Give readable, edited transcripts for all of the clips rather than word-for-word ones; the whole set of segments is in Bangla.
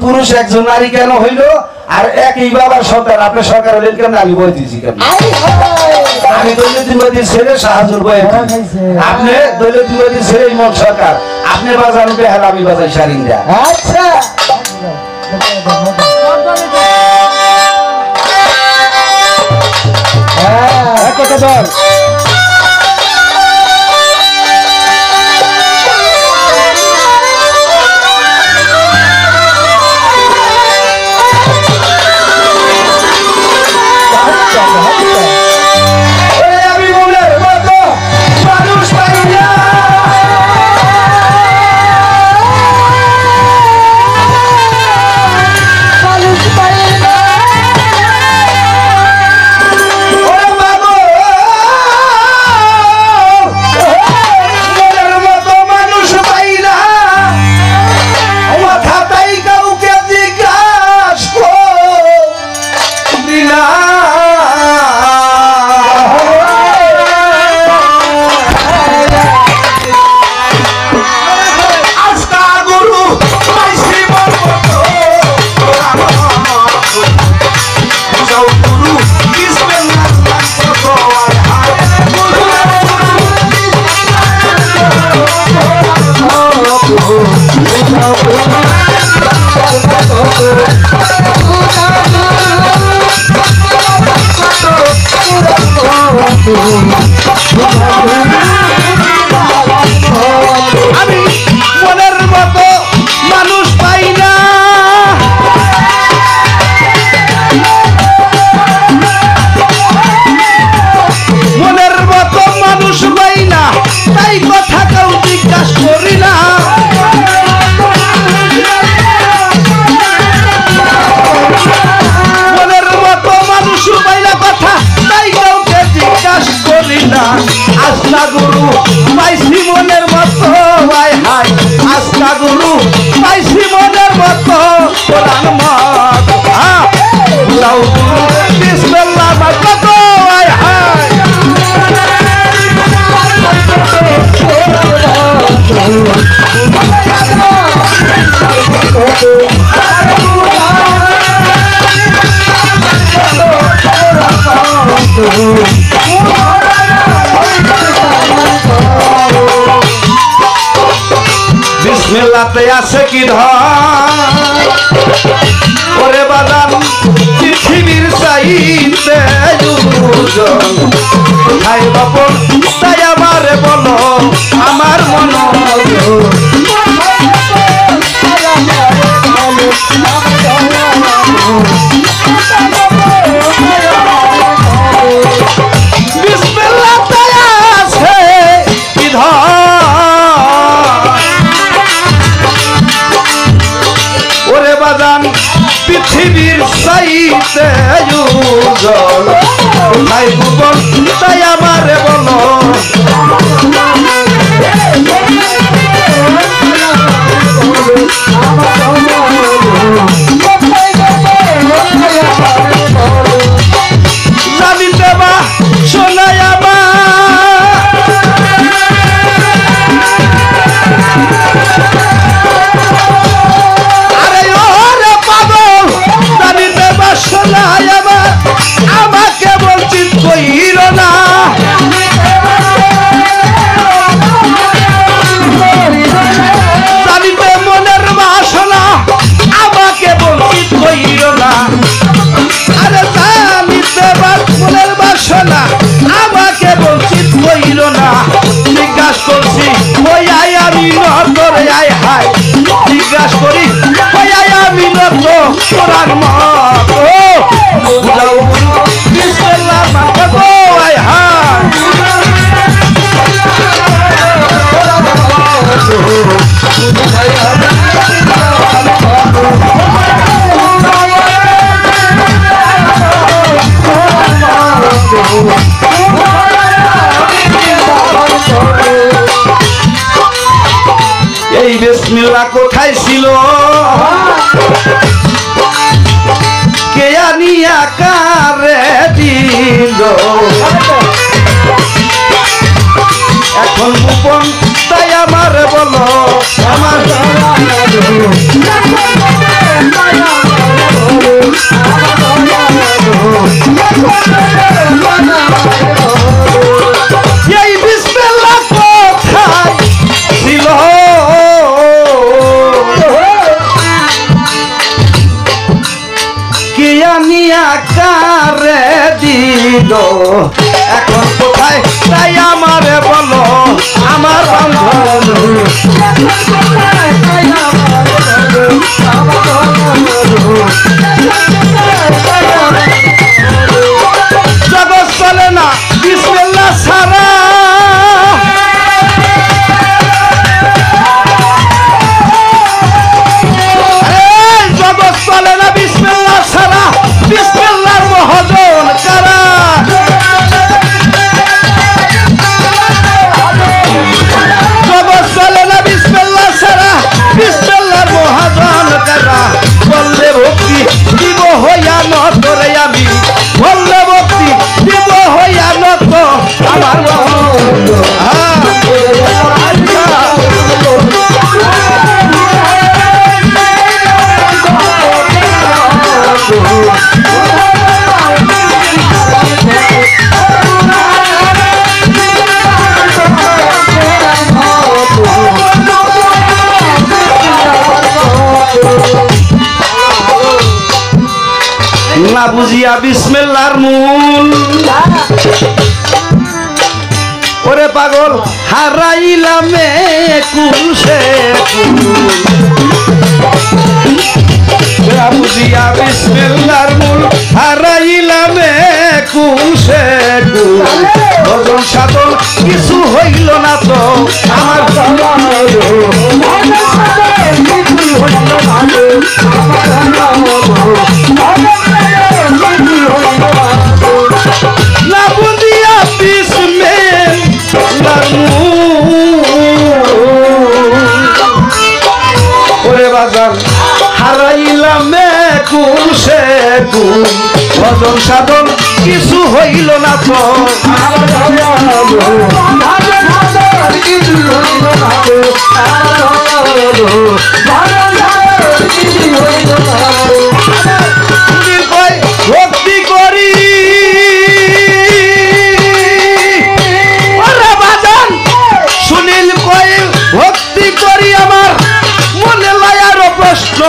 পুরুষ একজন নারী কেন হইল আর একই বাবার সরকার আপনার সরকার হলেন কেন আমি বই দিয়েছি কেন আমি দৈনন্দিন ছেলে শাহজুর বই আপনি দৈনন্দিন ছেলে ইমন সরকার আপনি বাজান বেহাল আমি বাজাই সারিন্দা আচ্ছা কথা বল আমি মনের মতো মানুষ পাই না মনের মতো মানুষ পাই না তাই কথা কেউ জিজ্ঞাসা করি না মনের মতো মানুষ পাইলা কথা তাই কাউকে জিজ্ঞাসা করি না আস্তা গুরু পাইছি মনের মতো ভাই হাই আস্তা গুরু পাইছি মনের মতো কোরআন মত লাউ বিসমিল্লাহ মত ভাই হাই বিসমিল্লাহতে আছে কি ধন ওরে বাদাম পৃথিবীর চাইতে দুজন খাই বাপন তাই আমারে বলো আমার মন বিসমিল্লাহতে আছে কি ধন ওরে বাদান পৃথিবীর চাইতে দুজন খাই বাপন তাই আমারে বলো জানিতে বা শোনায় আরে ওরে পাগল জানিতে বা শোনায় আমাকে বঞ্চিত কইর না জানিতে মনের বাসনা আমাকে বঞ্চিত কইর না আরে জানিতে মনের বাসনা আমাকে বঞ্চিত কইর না জিজ্ঞাসা করছি ওই আই আমি নতর আই হাই জিজ্ঞাসা করি ওই আই আমি নত কোরআন মত বুঝাও বিসমিল্লাহ মত আই হাই এই বিসমিল্লাহ কোথায় ছিল কে আনিয়া কারে দিল এখন গোপন তাই আমার বলো আমার কারে দিল এখন কোথায় তাই আমারে বলো আমার বন্ধু জগৎ চলে না বিসমিল্লাহ ছাড়া জগৎ চলে না বিসমিল্লাহ ছাড়া বিসমিল্লাহর মহাজন কারা জগৎ চলে না বিসমিল্লাহ ছাড়া বিসমিল্লাহর মহাজন কারা বললে ভক্তি দিব হইয়া নত রে আমি বললে ভক্তি দিব হইয়া নত আমার বন্ধু না বুঝিয়া বিসমিল্লাহর মূল ওরে পাগল হারাইলামে কুলসে না বুঝিয়া বিসমিল্লাহর মূল হারাইলামে কুলসে কুল ভজন সাধন কিছু হইল না তো আমার না বুঝিয়া বিসমিল্লাহর ওরে বাজার হারাইলামে কুল সে কুল ভজন সাধন কিছু হইল না তো ভক্তি করি সুনীল কই ভক্তি করি আমার মনে লায়ার প্রশ্ন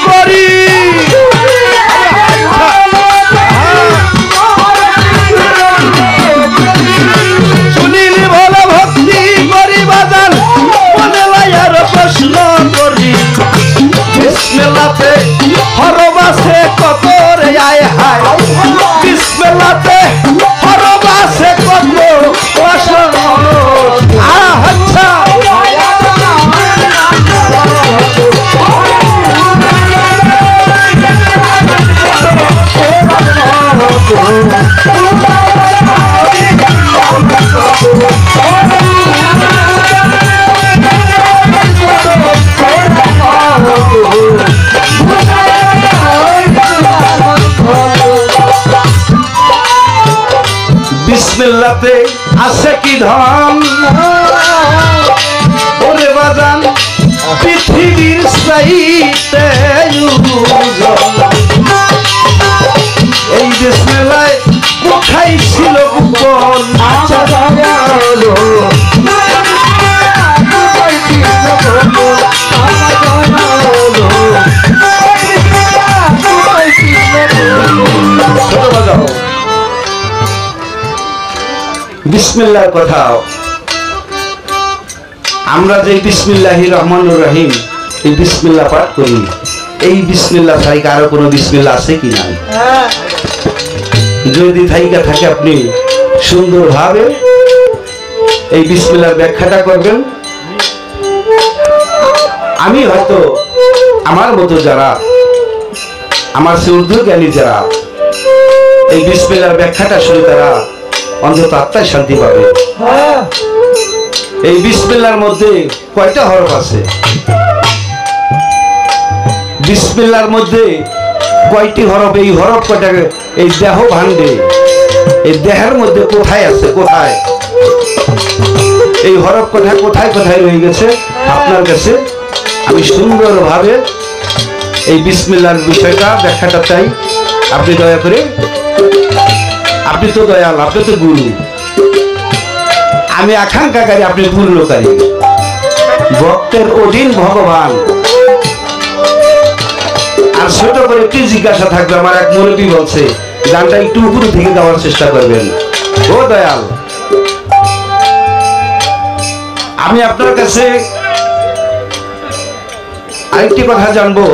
করি সুনীল বলে ভক্তি করি বাজান মনে লায়ার প্রশ্ন করি বিসমিল্লাতে হরফ আছে কত রে আয় হায় বিসমিল্লাতে হরফ আছে কত আচ্ছা বিসমিল্লাতে আছে কি ধন ওরে বাজান পৃথিবীর চাইতে এই বিসমিল্লায় কোথায় ছিল গোপন বিসমিল্লাহর কথা আমরা যে বিসমিল্লাহির রহমানুর রহিম এই বিসমিল্লাহ পাঠ করি এই বিসমিল্লাহ ছাড়া কারো কোনো বিসমিল্লাহ আছে কি না যদি থাইকা থাকে আপনি সুন্দরভাবে এই বিসমিল্লাহর ব্যাখ্যাটা করবেন আমি হয়তো আমার মতো যারা আমার সে উর্দু জ্ঞানী যারা এই বিসমিল্লাহর ব্যাখ্যাটা শুনে তারা অন্তত আত্মায় শান্তি পাবে এই বিসমিল্লাহর মধ্যে কয়টা হরফ আছে বিসমিল্লাহর মধ্যে কয়টি হরফ এই হরফ কয়টা এই দেহ ভাণ্ডে এই দেহের মধ্যে কোথায় আছে কোথায় এই হরফ কোথায় কোথায় কোথায় রয়ে গেছে আপনার কাছে আমি সুন্দরভাবে এই বিসমিল্লাহর বিষয়টা ব্যাখ্যাটা চাই আপনি দয়া করে আপনি তো দয়াল আপনি তো গুরু আমি আকাঙ্ক্ষাকারী আপনি পূর্ণকারী ভক্তের অধীন ভগবান আর ছোট করে একটি জিজ্ঞাসা থাকবে আমার এক মুরব্বী বলছে গানটা একটু উপরে থেকে গাওয়ার চেষ্টা করবেন। ও দয়াল, আমি আপনার কাছে আরেকটি কথা জানবো।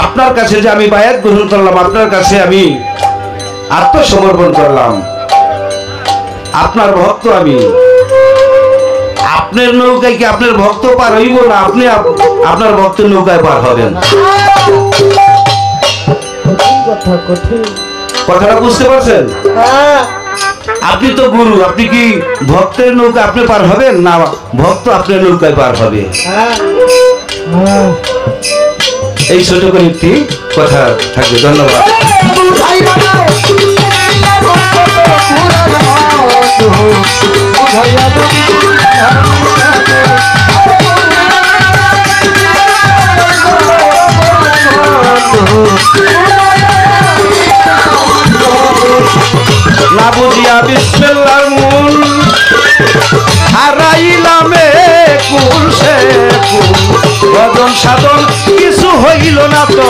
আপনার কাছে যে আমি বায়াত গ্রহণ করলাম, আপনার কাছে আমি আত্মসমর্পণ করলাম, আপনার ভক্ত আমি, আপনার নৌকায় কি আপনার ভক্ত পার হইব না আপনি আপনার ভক্তের নৌকায় পার হবেন? কথাটা বুঝতে পারছেন? আপনি তো গুরু, আপনি কি ভক্তের নৌকা আপনি পার হবেন না ভক্ত আপনার নৌকায় পার হবে? এই ছোট করে একটি কথা থাকবে। ধন্যবাদ। না বুঝিয়া বিসমিল্লাহর মূল হারাইলামে কুল সে কুল, ভজন সাধন কিছু হইল না তো।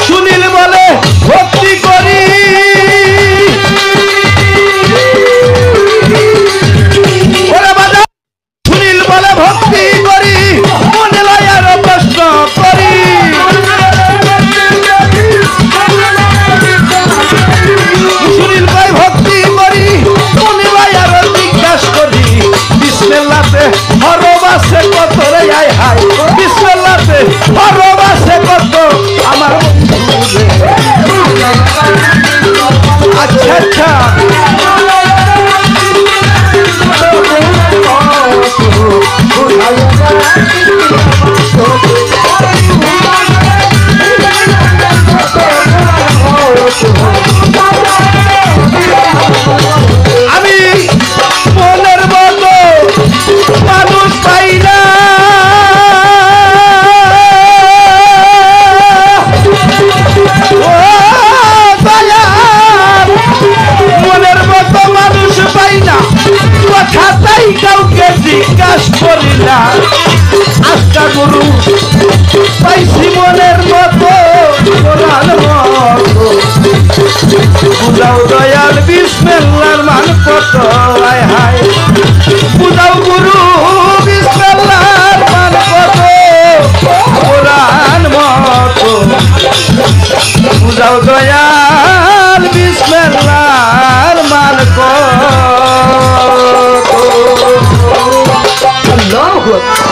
সুনীল বলে ভক্তি করি, সুনীল বলে ভক্তি করি, মনে লয়ার প্রশ্ন করি। সুনীল ভাই ভক্তি করি, মনে লয়ার জিজ্ঞাসা করি। বিসমিল্লাতে হরবাসে কত রে আয় হায়, বিসমিল্লাতে হরবাসে কত আমার বন্ধু রে। আচ্ছা আচ্ছা, আমি মনের মতো মানুষ পাই না, মনের মতো মানুষ পাই না, কথাটাই কাউকে জিজ্ঞাসা করি না। আজকা গুরু পাইছি মনের মতো, কোরআন মতো। বুঝাও দয়াল বিসমিল্লাহর মান কত, আয় হায় বুঝাও গুরু বিসমিল্লাহর মান কত, কোরআন মতো। বুঝাও দয়াল বিসমিল্লাহর মান কত। আল্লাহু আকবার।